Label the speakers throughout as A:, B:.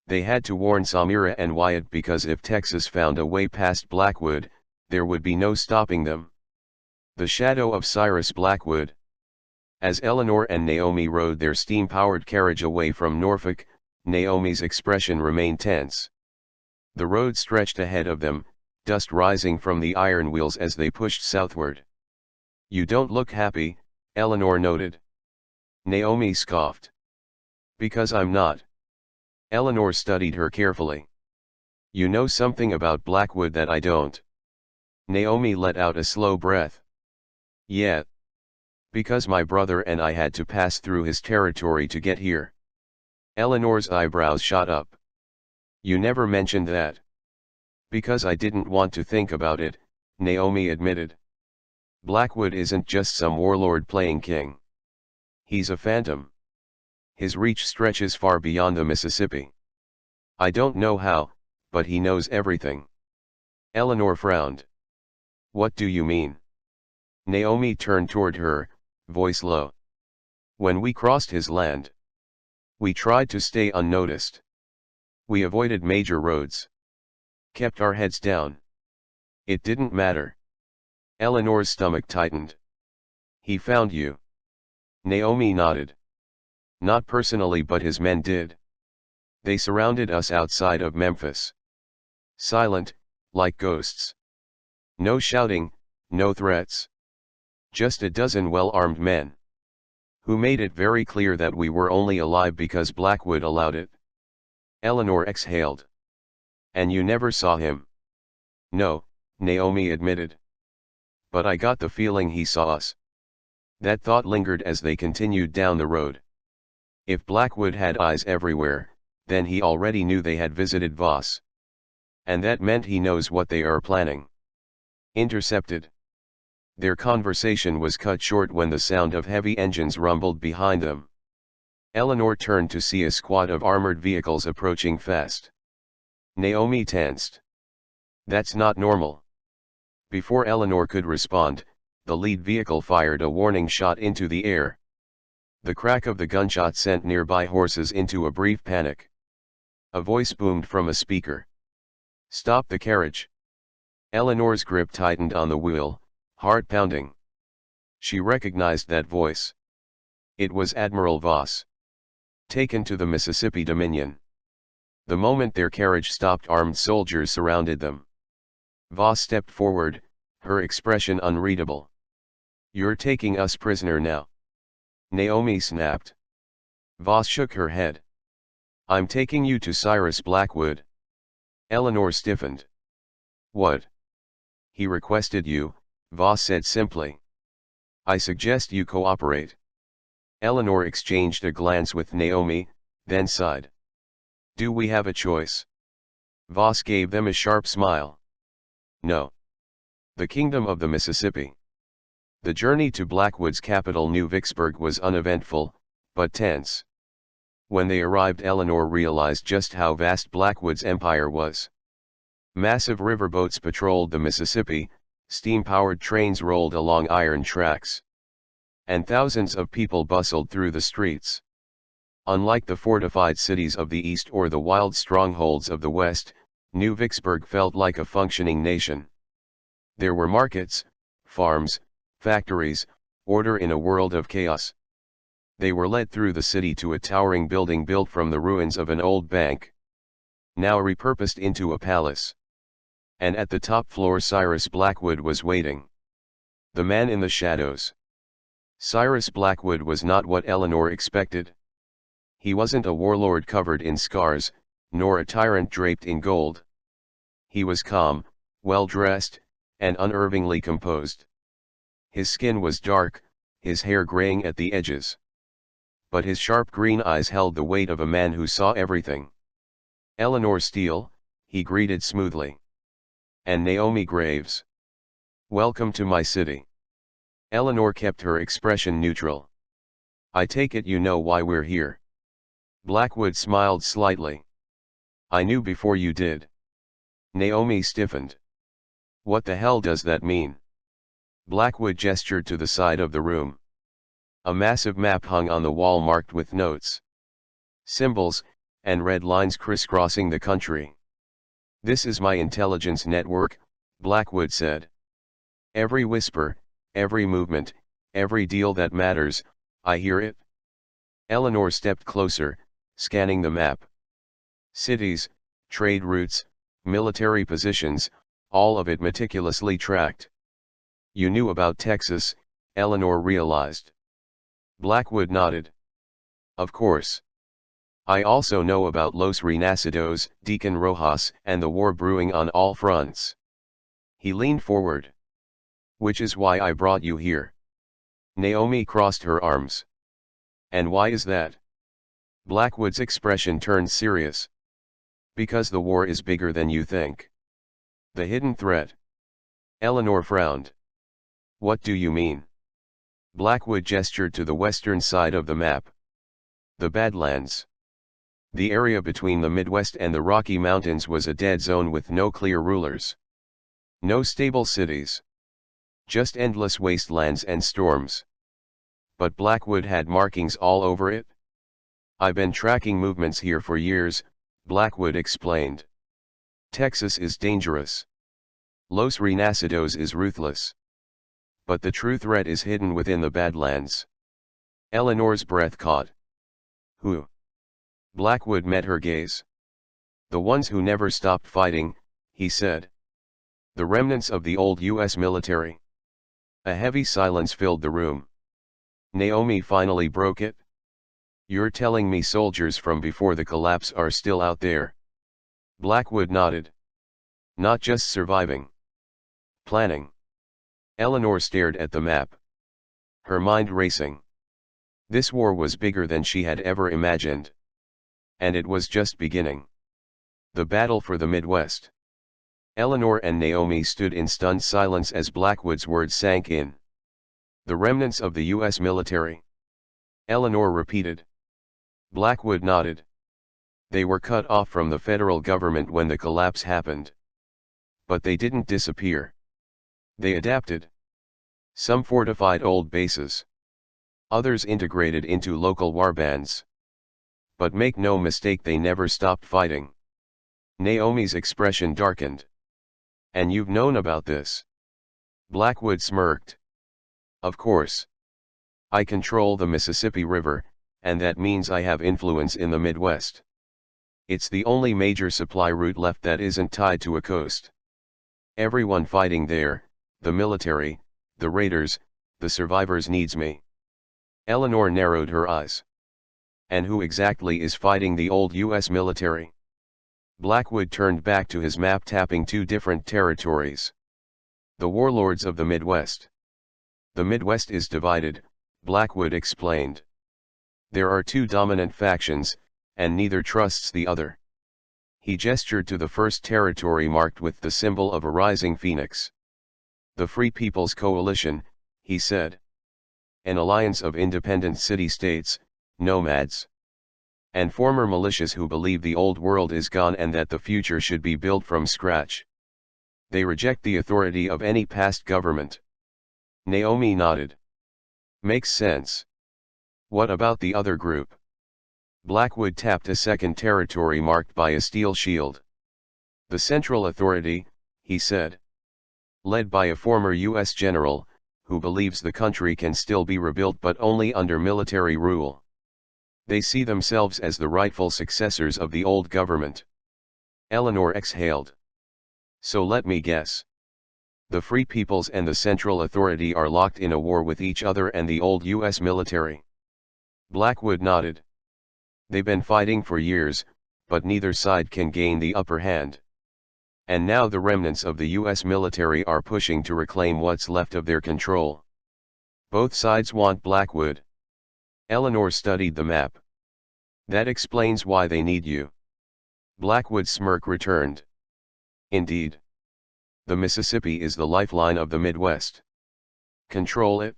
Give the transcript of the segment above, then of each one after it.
A: They had to warn Samira and Wyatt because if Texas found a way past Blackwood, there would be no stopping them. The shadow of Cyrus Blackwood. As Eleanor and Naomi rode their steam-powered carriage away from Norfolk, Naomi's expression remained tense. The road stretched ahead of them, dust rising from the iron wheels as they pushed southward. "You don't look happy," Eleanor noted. Naomi scoffed. "Because I'm not." Eleanor studied her carefully. "You know something about Blackwood that I don't." Naomi let out a slow breath. "Yeah. Because my brother and I had to pass through his territory to get here." Eleanor's eyebrows shot up. "You never mentioned that." "Because I didn't want to think about it," Naomi admitted. "Blackwood isn't just some warlord playing king. He's a phantom. His reach stretches far beyond the Mississippi. I don't know how, but he knows everything." Eleanor frowned. "What do you mean?" Naomi turned toward her, voice low. "When we crossed his land, we tried to stay unnoticed. We avoided major roads. Kept our heads down. It didn't matter." Eleanor's stomach tightened. "He found you." Naomi nodded. "Not personally, but his men did. They surrounded us outside of Memphis. Silent, like ghosts. No shouting, no threats. Just a dozen well-armed men. Who made it very clear that we were only alive because Blackwood allowed it." Eleanor exhaled. "And you never saw him?" "No," Naomi admitted. "But I got the feeling he saw us." That thought lingered as they continued down the road. If Blackwood had eyes everywhere, then he already knew they had visited Voss. And that meant he knows what they are planning. Intercepted. Their conversation was cut short when the sound of heavy engines rumbled behind them. Eleanor turned to see a squad of armored vehicles approaching fast. Naomi tensed. "That's not normal." Before Eleanor could respond, the lead vehicle fired a warning shot into the air. The crack of the gunshot sent nearby horses into a brief panic. A voice boomed from a speaker. "Stop the carriage." Eleanor's grip tightened on the wheel, heart pounding. She recognized that voice. It was Admiral Voss. Taken to the Mississippi Dominion. The moment their carriage stopped, armed soldiers surrounded them. Voss stepped forward, her expression unreadable. "You're taking us prisoner now?" Naomi snapped. Voss shook her head. "I'm taking you to Cyrus Blackwood." Eleanor stiffened. "What?" "He requested you," Voss said simply. "I suggest you cooperate." Eleanor exchanged a glance with Naomi, then sighed. "Do we have a choice?" Voss gave them a sharp smile. "No. The Kingdom of the Mississippi." The journey to Blackwood's capital, New Vicksburg, was uneventful, but tense. When they arrived, Eleanor realized just how vast Blackwood's empire was. Massive riverboats patrolled the Mississippi, steam-powered trains rolled along iron tracks. And thousands of people bustled through the streets. Unlike the fortified cities of the East or the wild strongholds of the West, New Vicksburg felt like a functioning nation. There were markets, farms, factories, order in a world of chaos. They were led through the city to a towering building built from the ruins of an old bank. Now repurposed into a palace. And at the top floor Cyrus Blackwood was waiting. The man in the shadows. Cyrus Blackwood was not what Eleanor expected. He wasn't a warlord covered in scars, nor a tyrant draped in gold. He was calm, well-dressed, and unervingly composed. His skin was dark, his hair graying at the edges. But his sharp green eyes held the weight of a man who saw everything. "Eleanor Steele," he greeted smoothly. "And Naomi Graves. Welcome to my city." Eleanor kept her expression neutral. "I take it you know why we're here." Blackwood smiled slightly. "I knew before you did." Naomi stiffened. "What the hell does that mean?" Blackwood gestured to the side of the room. A massive map hung on the wall marked with notes. Symbols, and red lines crisscrossing the country. "This is my intelligence network," Blackwood said. "Every whisper, every movement, every deal that matters, I hear it." Eleanor stepped closer, scanning the map. Cities, trade routes, military positions, all of it meticulously tracked. "You knew about Texas," Eleanor realized. Blackwood nodded. "Of course. I also know about Los Renacidos, Deacon Rojas, and the war brewing on all fronts." He leaned forward. "Which is why I brought you here." Naomi crossed her arms. "And why is that?" Blackwood's expression turned serious. "Because the war is bigger than you think. The hidden threat." Eleanor frowned. "What do you mean?" Blackwood gestured to the western side of the map. "The Badlands. The area between the Midwest and the Rocky Mountains was a dead zone with no clear rulers. No stable cities. Just endless wastelands and storms. But Blackwood had markings all over it." "I've been tracking movements here for years," Blackwood explained. "Texas is dangerous. Los Renacidos is ruthless. But the true threat is hidden within the Badlands." Eleanor's breath caught. "Who?" Blackwood met her gaze. "The ones who never stopped fighting," he said. "The remnants of the old U.S. military." A heavy silence filled the room. Naomi finally broke it. "You're telling me soldiers from before the collapse are still out there?" Blackwood nodded. "Not just surviving. Planning." Eleanor stared at the map. Her mind racing. This war was bigger than she had ever imagined. And it was just beginning. The battle for the Midwest. Eleanor and Naomi stood in stunned silence as Blackwood's words sank in. "The remnants of the U.S. military?" Eleanor repeated. Blackwood nodded. "They were cut off from the federal government when the collapse happened. But they didn't disappear. They adapted. Some fortified old bases. Others integrated into local warbands. But make no mistake, they never stopped fighting." Naomi's expression darkened. "And you've known about this?" Blackwood smirked. "Of course. I control the Mississippi River, and that means I have influence in the Midwest. It's the only major supply route left that isn't tied to a coast. Everyone fighting there, the military, the raiders, the survivors, needs me." Eleanor narrowed her eyes. "And who exactly is fighting the old U.S. military?" Blackwood turned back to his map, tapping two different territories. "The warlords of the Midwest." "The Midwest is divided," Blackwood explained. "There are two dominant factions, and neither trusts the other." He gestured to the first territory marked with the symbol of a rising phoenix. "The Free People's Coalition," he said. "An alliance of independent city-states, nomads, and former militias who believe the old world is gone and that the future should be built from scratch. They reject the authority of any past government." Naomi nodded. "Makes sense. What about the other group?" Blackwood tapped a second territory marked by a steel shield. "The Central Authority," he said. "Led by a former U.S. general, who believes the country can still be rebuilt but only under military rule. They see themselves as the rightful successors of the old government." Eleanor exhaled. "So let me guess. The Free Peoples and the Central Authority are locked in a war with each other and the old U.S. military?" Blackwood nodded. "They've been fighting for years, but neither side can gain the upper hand. And now the remnants of the U.S. military are pushing to reclaim what's left of their control. Both sides want Blackwood." Eleanor studied the map. "That explains why they need you." Blackwood's smirk returned. "Indeed. The Mississippi is the lifeline of the Midwest. Control it,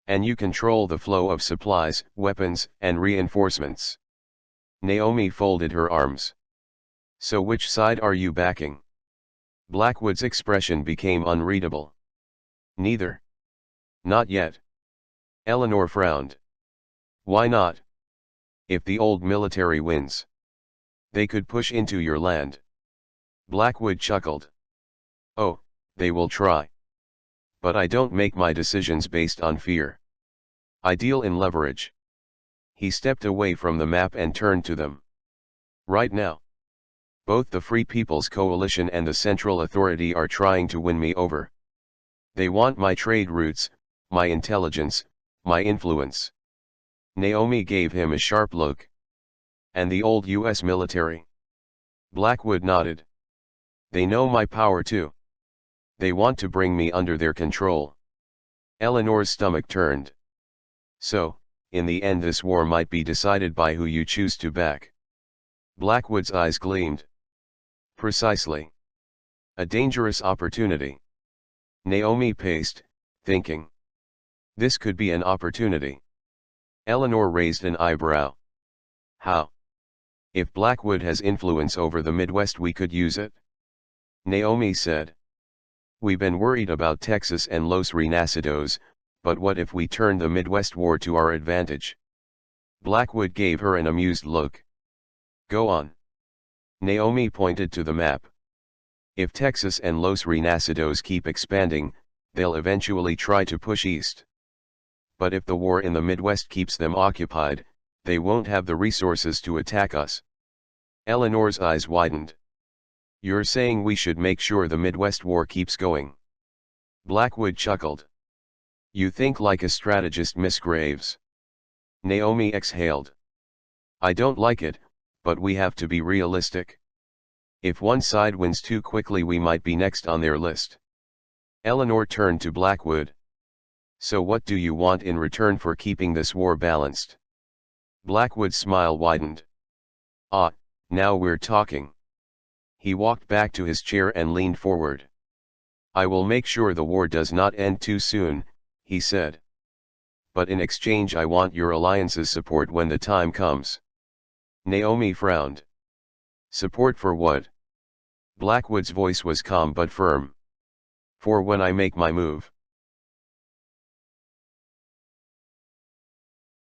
A: and you control the flow of supplies, weapons, and reinforcements." Naomi folded her arms. "So which side are you backing?" Blackwood's expression became unreadable. "Neither. Not yet." Eleanor frowned. "Why not? If the old military wins, They could push into your land. Blackwood chuckled. Oh, they will try. But I don't make my decisions based on fear. I deal in leverage. He stepped away from the map and turned to them. Right now, both the Free People's Coalition and the Central Authority are trying to win me over. They want my trade routes, my intelligence, my influence. Naomi gave him a sharp look. And the old US military? Blackwood nodded. They know my power too. They want to bring me under their control. Eleanor's stomach turned. So, in the end this war might be decided by who you choose to back. Blackwood's eyes gleamed. Precisely. A dangerous opportunity. Naomi paced, thinking. This could be an opportunity. Eleanor raised an eyebrow. How? If Blackwood has influence over the Midwest we could use it. Naomi said. We've been worried about Texas and Los Renacidos, but what if we turn the Midwest war to our advantage? Blackwood gave her an amused look. Go on. Naomi pointed to the map. If Texas and Los Renacidos keep expanding, they'll eventually try to push east. But if the war in the Midwest keeps them occupied, they won't have the resources to attack us. Eleanor's eyes widened. You're saying we should make sure the Midwest war keeps going? Blackwood chuckled. You think like a strategist, Miss Graves. Naomi exhaled. I don't like it, but we have to be realistic. If one side wins too quickly we might be next on their list. Eleanor turned to Blackwood. So what do you want in return for keeping this war balanced? Blackwood's smile widened. Ah, now we're talking. He walked back to his chair and leaned forward. I will make sure the war does not end too soon, he said. But in exchange I want your alliance's support when the time comes. Naomi frowned. Support for what? Blackwood's voice was calm but firm. For when I make my move.